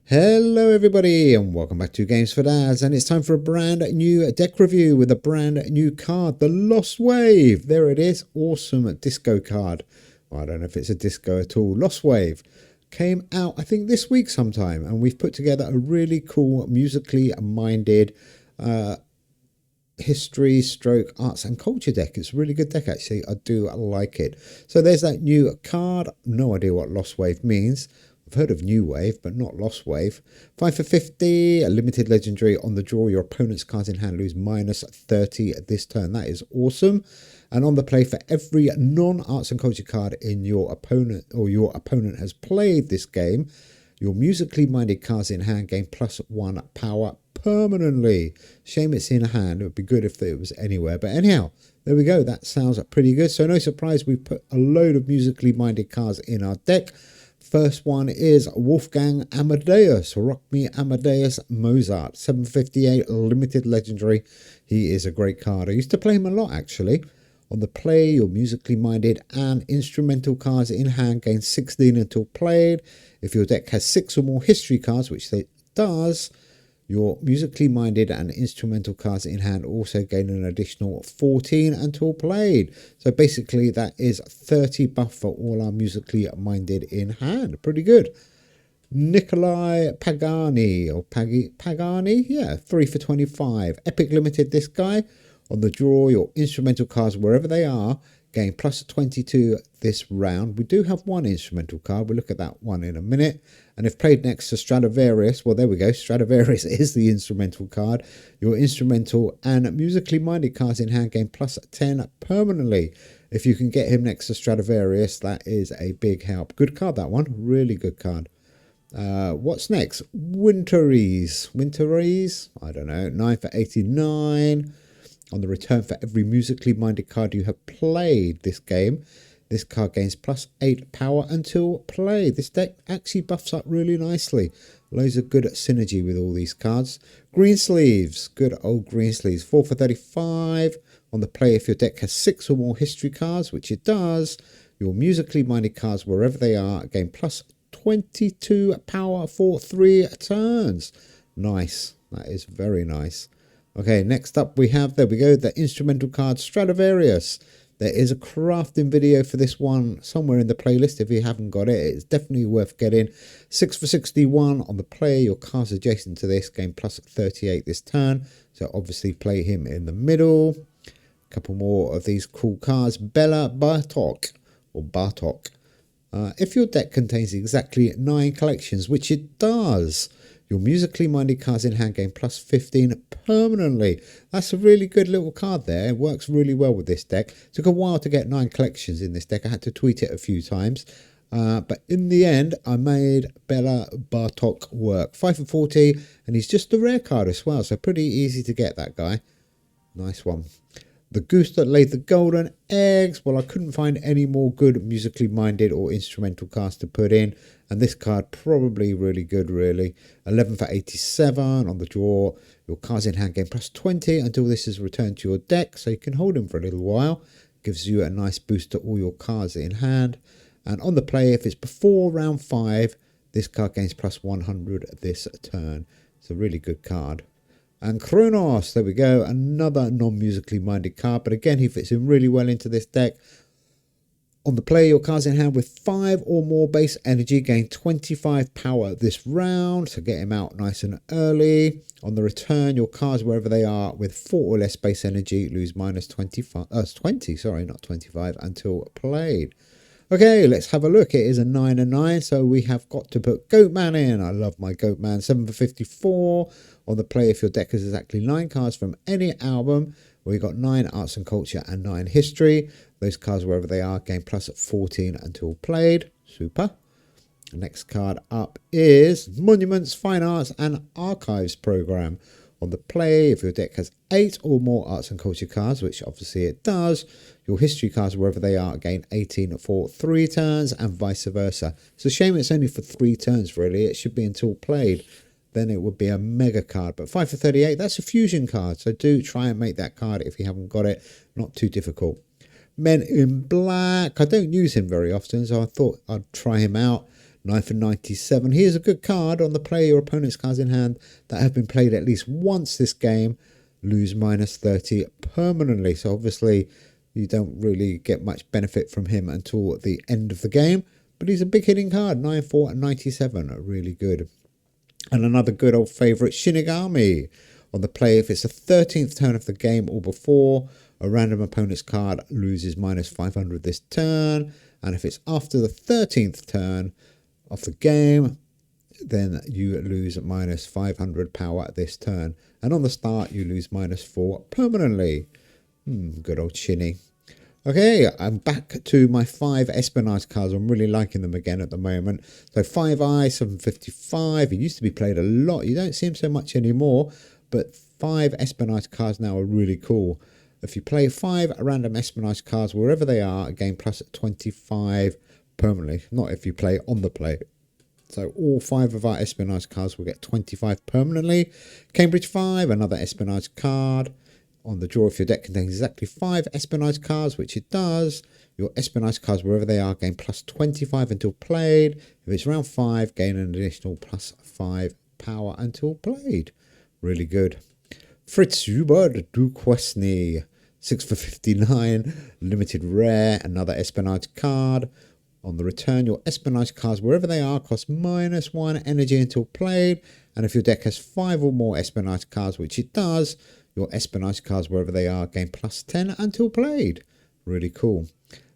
Hello everybody and welcome back to Games for Dads, and it's time for a brand new deck review with a brand new card, the Lostwave. There it is, awesome disco card. Well, I don't know if it's a disco at all. Lostwave came out I think this week sometime, and we've put together a really cool musically minded history stroke arts and culture deck. It's a really good deck actually. I do like it. So there's that new card. No idea what Lostwave means. I've heard of New Wave, but not Lostwave. 5 for 50, a limited legendary. On the draw, your opponent's cards in hand lose -30 this turn. That is awesome. And on the play, for every non-arts and culture card in your opponent or your opponent has played this game, your musically minded cards in hand gain +1 power permanently. Shame it's in hand. It would be good if it was anywhere. But anyhow, there we go. That sounds pretty good. So no surprise, we put a load of musically minded cards in our deck. First one is Wolfgang Amadeus, Rock Me Amadeus Mozart, 758 limited legendary. He is a great card. I used to play him a lot actually. On the play, your musically minded and instrumental cards in hand gain 16 until played. If your deck has 6 or more history cards, which it does, your musically minded and instrumental cards in hand also gain an additional 14 until played. So basically that is 30 buff for all our musically minded in hand. Pretty good. Nikolai Pagani, or Pagani, yeah, 3 for 25. Epic limited this guy. On the draw, your instrumental cards, wherever they are, gain +22 this round. We do have one instrumental card. We'll look at that one in a minute. And if played next to Stradivarius, well, there we go. Stradivarius is the instrumental card. Your instrumental and musically minded cards in hand gain +10 permanently. If you can get him next to Stradivarius, that is a big help. Good card, that one. Really good card. What's next? Winteries. I don't know. 9 for 89. On the return, for every musically minded card you have played this game, this card gains +8 power until played. This deck actually buffs up really nicely. Loads of good synergy with all these cards. Green sleeves, good old green sleeves, 4 for 35. On the play, if your deck has 6 or more history cards, which it does, your musically minded cards, wherever they are, gain +22 power for 3 turns. Nice. That is very nice. Okay, next up we have, there we go, the instrumental card Stradivarius. There is a crafting video for this one somewhere in the playlist. If you haven't got it, it's definitely worth getting. 6 for 61 on the play. Your cards adjacent to this gain +38 this turn. So obviously play him in the middle. A couple more of these cool cards. Bella Bartok, or Bartok. If your deck contains exactly 9 collections, which it does, your musically minded cards in hand gain +15 permanently. That's a really good little card there. It works really well with this deck. It took a while to get 9 collections in this deck. I had to tweet it a few times. But in the end, I made Bella Bartok work. 5 for 40, and he's just a rare card as well. So pretty easy to get that guy. Nice one. The goose that laid the golden eggs. Well, I couldn't find any more good musically minded or instrumental cards to put in. And this card probably really good, really. 11 for 87 on the draw. Your cards in hand gain +20 until this is returned to your deck. So you can hold him for a little while. Gives you a nice boost to all your cards in hand. And on the play, if it's before round 5, this card gains +100 this turn. It's a really good card. And Kronos, there we go, another non-musically minded card, but again, he fits in really well into this deck. On the play, your cards in hand with 5 or more base energy gain 25 power this round, so get him out nice and early. On the return, your cards, wherever they are, with 4 or less base energy, lose -20, not 25, until played. Okay, let's have a look. It is a 9 and 9, so we have got to put Goatman in. I love my Goatman. 7 for 54. On the play, if your deck has exactly 9 cards from any album, we've got 9 arts and culture and 9 history. Those cards, wherever they are, gain +14 until played. Super. The next card up is Monuments, Fine Arts and Archives Program. On the play, if your deck has 8 or more arts and culture cards, which obviously it does, your history cards, wherever they are, gain 18 for 3 turns and vice versa. It's a shame it's only for 3 turns, really. It should be until played. Then it would be a mega card. But 5 for 38, that's a fusion card. So do try and make that card if you haven't got it. Not too difficult. Men in Black. I don't use him very often, so I thought I'd try him out. 9 for 97. Here's a good card. On the play your opponent's cards in hand that have been played at least once this game, lose minus 30 permanently. So obviously you don't really get much benefit from him until the end of the game. But he's a big hitting card. 9 for 97. Really good. And another good old favourite, Shinigami. On the play, if it's the 13th turn of the game or before, a random opponent's card loses minus 500 this turn. And if it's after the 13th turn of the game, then you lose minus 500 power this turn. And on the start, you lose minus 4 permanently. Good old Shinny. Okay, I'm back to my 5 Espionage cards. I'm really liking them again at the moment. So 5i, 755. It used to be played a lot. You don't see them so much anymore. But 5 Espionage cards now are really cool. If you play 5 random Espionage cards, wherever they are, gain plus 25 permanently. Not if you play on the play. So all 5 of our Espionage cards will get 25 permanently. Cambridge 5, another Espionage card. On the draw, if your deck contains exactly 5 Espionage cards, which it does, your Espionage cards, wherever they are, gain plus 25 until played. If it's round 5, gain an additional plus 5 power until played. Really good. Fritz Hubert Duquesne, 6 for 59, limited rare, another Espionage card. On the return, your Espionage cards, wherever they are, cost minus 1 energy until played. And if your deck has 5 or more Espionage cards, which it does, your Espionage cards, wherever they are, gain plus 10 until played. Really cool.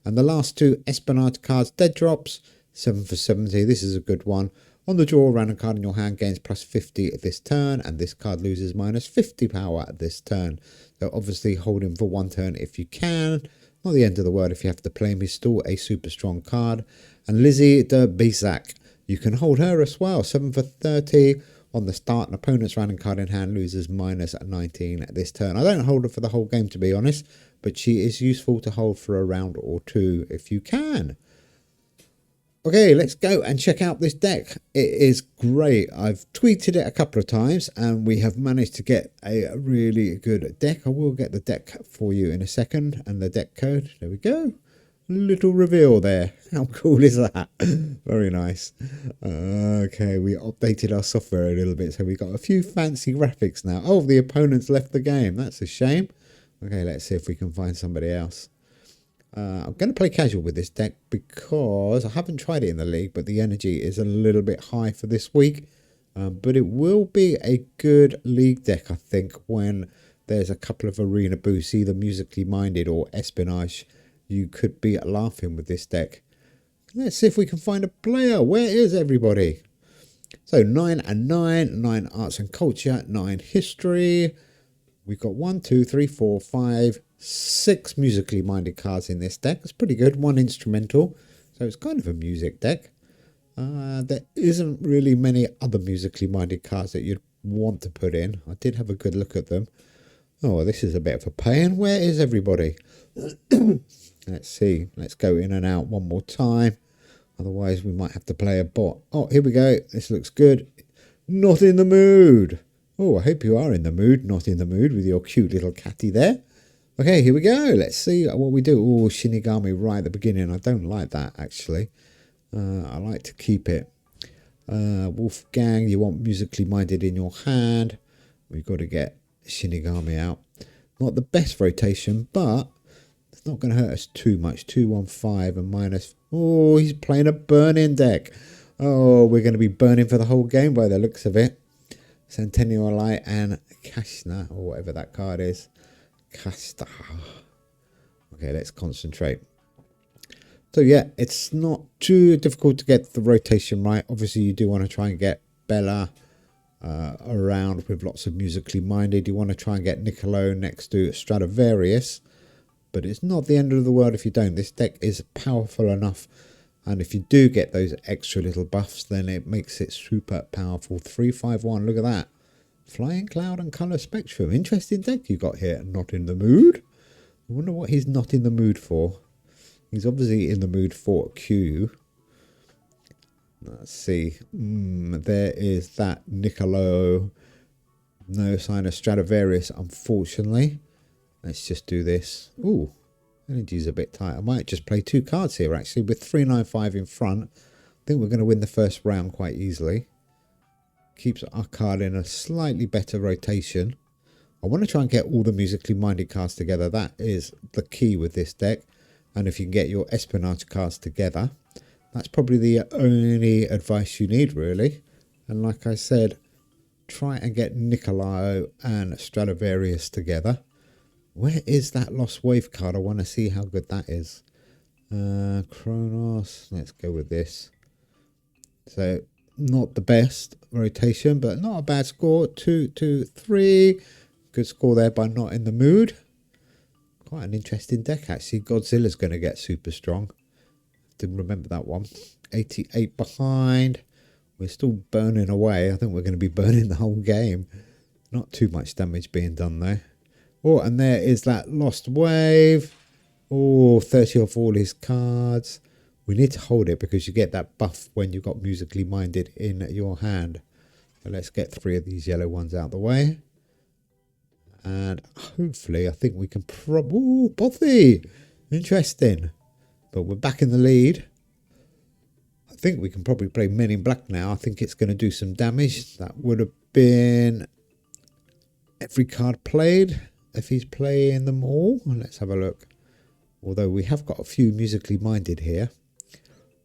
And the last 2 Espionage cards, dead drops, 7 for 70. This is a good one. On the draw, random card in your hand gains plus 50 at this turn, and this card loses minus 50 power at this turn. So obviously hold him for 1 turn if you can. Not the end of the world if you have to play him. He's still a super strong card. And Lizzie de Bisac, you can hold her as well. 7 for 30. On the start, an opponent's random card in hand loses minus 19 at this turn. I don't hold her for the whole game, to be honest, but she is useful to hold for a round or 2 if you can. Okay, let's go and check out this deck. It is great. I've tweeted it a couple of times and we have managed to get a really good deck. I will get the deck for you in a second and the deck code. There we go. Little reveal there. How cool is that? Very nice. Okay, we updated our software a little bit, so we got a few fancy graphics now. Oh, the opponent's left the game. That's a shame. Okay, let's see if we can find somebody else. I'm going to play casual with this deck because I haven't tried it in the league, but the energy is a little bit high for this week. But it will be a good league deck, I think, when there's a couple of arena boosts, either musically minded or espionage. You could be laughing with this deck. Let's see if we can find a player. Where is everybody? So 9 and 9. 9 arts and culture. 9 history. We've got 1, 2, 3, 4, 5, 6 musically minded cards in this deck. It's pretty good. 1 instrumental. So it's kind of a music deck. There isn't really many other musically minded cards that you'd want to put in. I did have a good look at them. Oh, this is a bit of a pain. Where is everybody? Let's see. Let's go in and out one more time. Otherwise, we might have to play a bot. Oh, here we go. This looks good. Not in the mood. Oh, I hope you are in the mood. Not in the mood with your cute little catty there. Okay, here we go. Let's see what we do. Oh, Shinigami right at the beginning. I don't like that, actually. I like to keep it. Wolfgang, you want musically minded in your hand. We've got to get Shinigami out. Not the best rotation, but it's not going to hurt us too much. 2, 1, 5 and minus. Oh, he's playing a burning deck. Oh, we're going to be burning for the whole game by the looks of it. Centennial Light and Kashna, or whatever that card is. Kasta. Okay, let's concentrate. So yeah, it's not too difficult to get the rotation right. Obviously, you do want to try and get Bella around with lots of musically minded. You want to try and get Niccolo next to Stradivarius. But it's not the end of the world if you don't. This deck is powerful enough. And if you do get those extra little buffs, then it makes it super powerful. 3, 5, 1. Look at that. Flying Cloud and Colour Spectrum. Interesting deck you got here. Not in the mood. I wonder what he's not in the mood for. He's obviously in the mood for Q. Let's see. There is that Niccolo. No sign of Stradivarius, unfortunately. Let's just do this. Ooh, energy's a bit tight. I might just play 2 cards here, actually, with 395 in front. think we're going to win the first round quite easily. Keeps our card in a slightly better rotation. I want to try and get all the musically minded cards together. That is the key with this deck. And if you can get your espionage cards together, that's probably the only advice you need, really. And like I said, try and get Nicolae and Stradivarius together. Where is that Lostwave card? I want to see how good that is. Kronos. Let's go with this. So, not the best rotation, but not a bad score. 2, 2, 3. Good score there by Not in the Mood. Quite an interesting deck, actually. Godzilla's going to get super strong. Didn't remember that one. 88 behind. We're still burning away. I think we're going to be burning the whole game. Not too much damage being done, though. Oh, and there is that Lostwave. Oh, 30 off all his cards. We need to hold it because you get that buff when you've got musically minded in your hand. So let's get 3 of these yellow ones out of the way. And hopefully, I think we can ooh, Bothy! Interesting. But we're back in the lead. I think we can probably play Men in Black now. I think it's going to do some damage. That would have been every card played. If he's playing them all. Let's have a look. Although we have got a few musically minded here.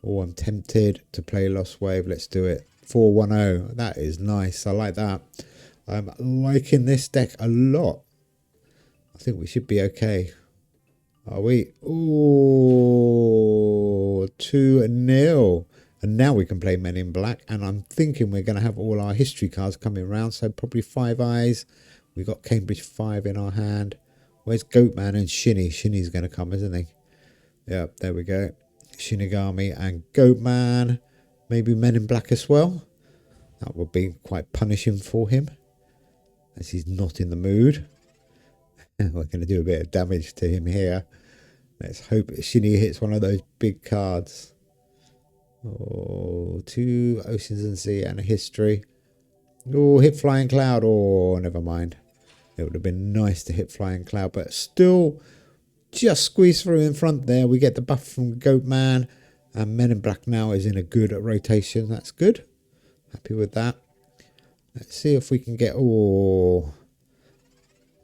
Oh, I'm tempted to play Lostwave. Let's do it. 4-1-0. That is nice. I like that. I'm liking this deck a lot. I think we should be okay. Are we? Oh, 2-0. And now we can play Men in Black. And I'm thinking we're going to have all our history cards coming around. So probably 5 eyes. We've got Cambridge 5 in our hand. Where's Goatman and Shinny? Shinny's going to come, isn't he? Yeah, there we go. Shinigami and Goatman. Maybe Men in Black as well. That would be quite punishing for him, as he's not in the mood. We're going to do a bit of damage to him here. Let's hope Shinny hits one of those big cards. Oh, 2 Oceans and Sea and a history. Oh, hit Flying Cloud. Oh, never mind. It would have been nice to hit Flying Cloud, but still just squeeze through in front there. We get the buff from Goatman, and Men in Black now is in a good rotation. That's good. Happy with that. Let's see if we can get... Oh.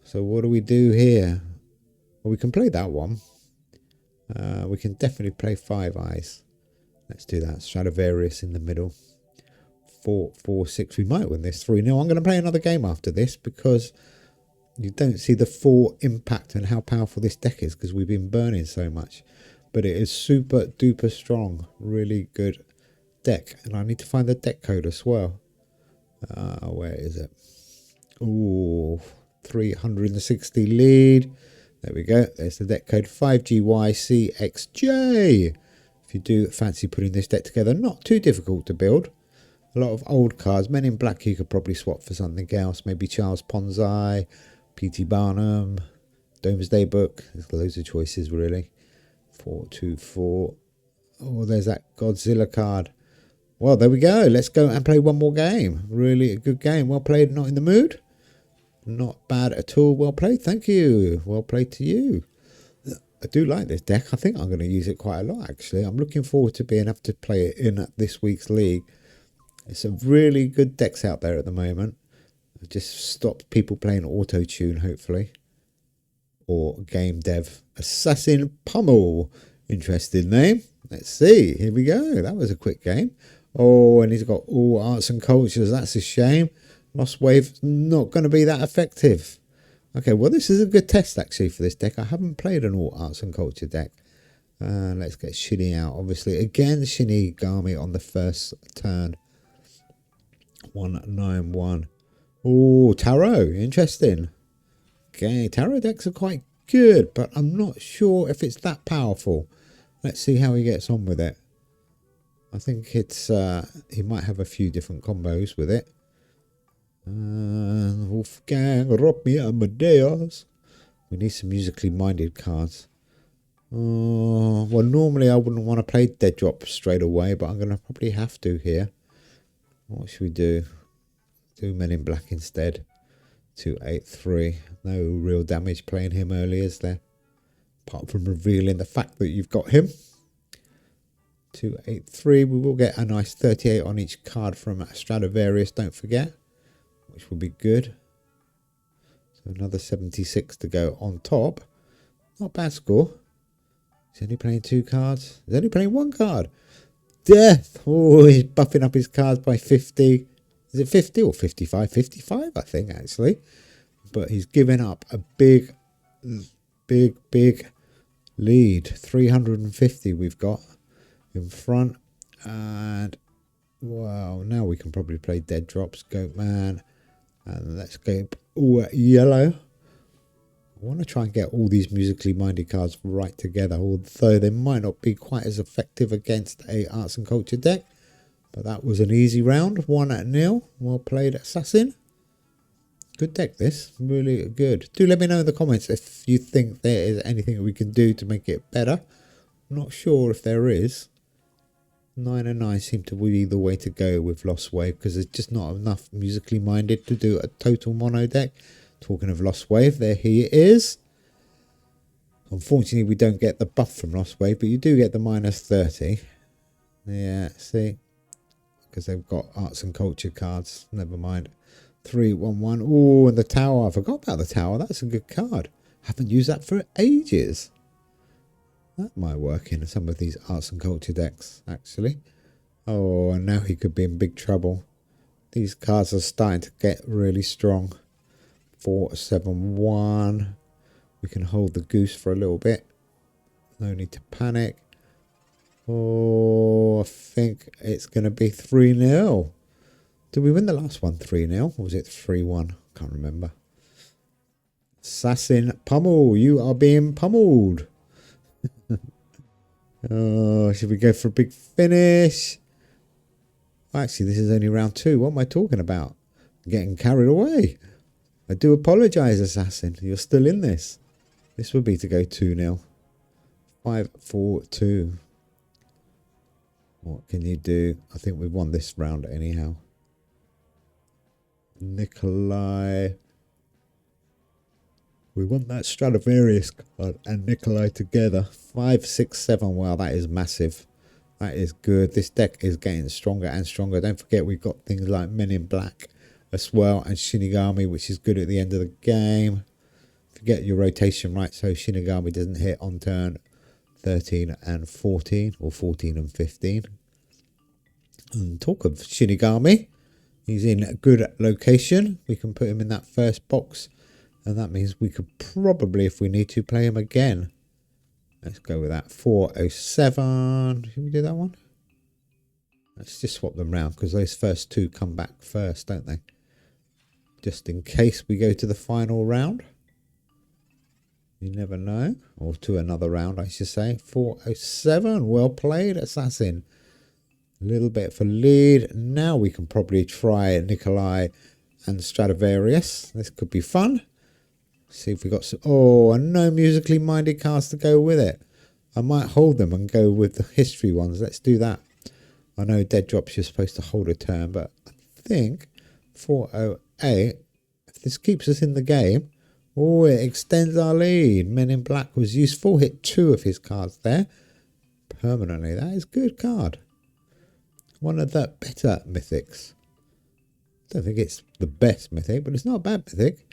So what do we do here? Well, we can play that one. We can definitely play 5 eyes. Let's do that. Stradivarius in the middle. 4-4-6. We might win this 3-0. I'm going to play another game after this because you don't see the full impact and how powerful this deck is because we've been burning so much. But it is super duper strong. Really good deck. And I need to find the deck code as well. Where is it? Ooh, 360 lead. There we go. There's the deck code 5GYCXJ. If you do fancy putting this deck together, not too difficult to build. A lot of old cards. Men in Black you could probably swap for something else. Maybe Charles Ponzai, P.T. Barnum, Domesday Book. There's loads of choices really. 4-2-4. Oh, there's that Godzilla card. Well, there we go. Let's go and play one more game. Really a good game. Well played. Not in the mood. Not bad at all. Well played. Thank you. Well played to you. I do like this deck. I think I'm going to use it quite a lot, actually. I'm looking forward to being able to play it in this week's league. There's some really good decks out there at the moment. I've just stopped people playing auto-tune, hopefully. Or game dev. Assassin Pummel. Interesting name. Let's see. Here we go. That was a quick game. Oh, and he's got all arts and cultures. That's a shame. Lostwave's not going to be that effective. Okay, well, this is a good test, actually, for this deck. I haven't played an all arts and culture deck. Let's get Shinny out, obviously. Again, Shinigami on the first turn. 191. Oh, tarot. Interesting. Okay, tarot decks are quite good, but I'm not sure if it's that powerful. Let's see how he gets on with it. I think it's he might have a few different combos with it. Wolfgang, Robbie, Amadeus. We need some musically minded cards. Well, normally I wouldn't want to play Dead Drop straight away, but I'm going to probably have to here. What should we do? Do Men in Black instead. 2-8-3. No real damage playing him early, is there? Apart from revealing the fact that you've got him. 283. We will get a nice 38 on each card from Stradivarius, don't forget, which will be good. So another 76 to go on top. Not bad score. He's only playing 2 cards. He's only playing 1 card. Death. Oh, he's buffing up his cards by 50. Is it 50 or 55? 55, I think, actually. But he's giving up a big lead. 350 we've got in front. And, wow, now we can probably play Dead Drops, Goat Man. And let's go yellow. I want to try and get all these musically minded cards right together, although they might not be quite as effective against a arts and culture deck. But that was an easy round, 1-0. Well played, Assassin. Good deck, this. Really good. Do let me know in the comments if you think there is anything we can do to make it better. I'm not sure if there is. 9 and 9 seem to be the way to go with Lostwave, because there's just not enough musically minded to do a total mono deck. Talking of Lostwave, there he is. Unfortunately, we don't get the buff from Lostwave, but you do get the -30. Yeah, see? Because they've got arts and culture cards. Never mind. 3-1-1. Oh, and the tower. I forgot about the tower. That's a good card. Haven't used that for ages. That might work in some of these arts and culture decks, actually. Oh, and now he could be in big trouble. These cards are starting to get really strong. 4-7-1. We can hold the goose for a little bit. No need to panic. Oh, I think it's going to be 3-0. Did we win the last one 3-0? Or was it 3-1? Can't remember. Assassin pummel. You are being pummeled. Oh, should we go for a big finish? Actually, this is only round 2. What am I talking about? I'm getting carried away. I do apologise, Assassin. You're still in this. This would be to go 2-0. 5-4-2. What can you do? I think we've won this round anyhow. Nikolai. We want that Stradivarius card and Nikolai together. 5-6-7. Wow, that is massive. That is good. This deck is getting stronger and stronger. Don't forget, we've got things like Men in Black as well, and Shinigami, which is good at the end of the game. Forget your rotation right, so Shinigami doesn't hit on turn 13 and 14, or 14 and 15. And talk of Shinigami, he's in a good location. We can put him in that first box, and that means we could probably, if we need to, play him again. Let's go with that. 407. Should we do that one? Let's just swap them round, because those first 2 come back first, don't they? Just in case we go to the final round. You never know. Or to another round, I should say. 407. Well played, Assassin. A little bit for lead. Now we can probably try Nikolai and Stradivarius. This could be fun. See if we got some. Oh, and no musically minded cards to go with it. I might hold them and go with the history ones. Let's do that. I know Dead Drops you're supposed to hold a turn, but I think 408, if this keeps us in the game, oh, it extends our lead. Men in Black was useful. Hit 2 of his cards there permanently. That is a good card. One of the better mythics. Don't think it's the best mythic, but it's not a bad mythic.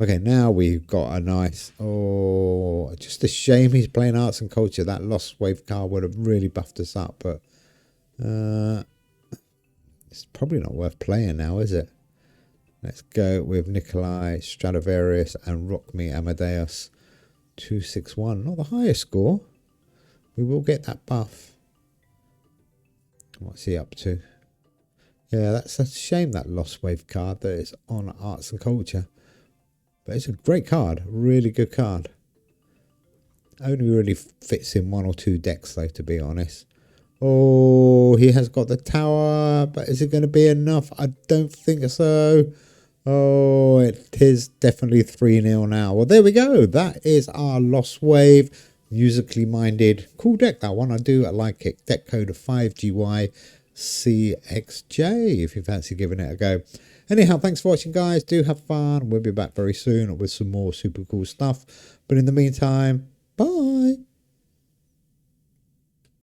Okay, now we've got a nice... Oh, just a shame he's playing arts and culture. That Lostwave card would have really buffed us up, but... it's probably not worth playing now, is it? Let's go with Nikolai, Stradivarius, and Rock Me Amadeus. 261. Not the highest score. We will get that buff. What's he up to? Yeah, that's a shame, that Lostwave card that is on arts and culture. But it's a great card. Really good card. Only really fits in 1 or 2 decks, though, to be honest. Oh, he has got the tower, but is it going to be enough? I don't think so. Oh, it is definitely 3-0 now. Well, there we go. That is our Lostwave, musically minded. Cool deck, that one. I like it. Deck code of 5GYCXJ, if you fancy giving it a go. Anyhow, thanks for watching, guys. Do have fun. We'll be back very soon with some more super cool stuff. But in the meantime, bye.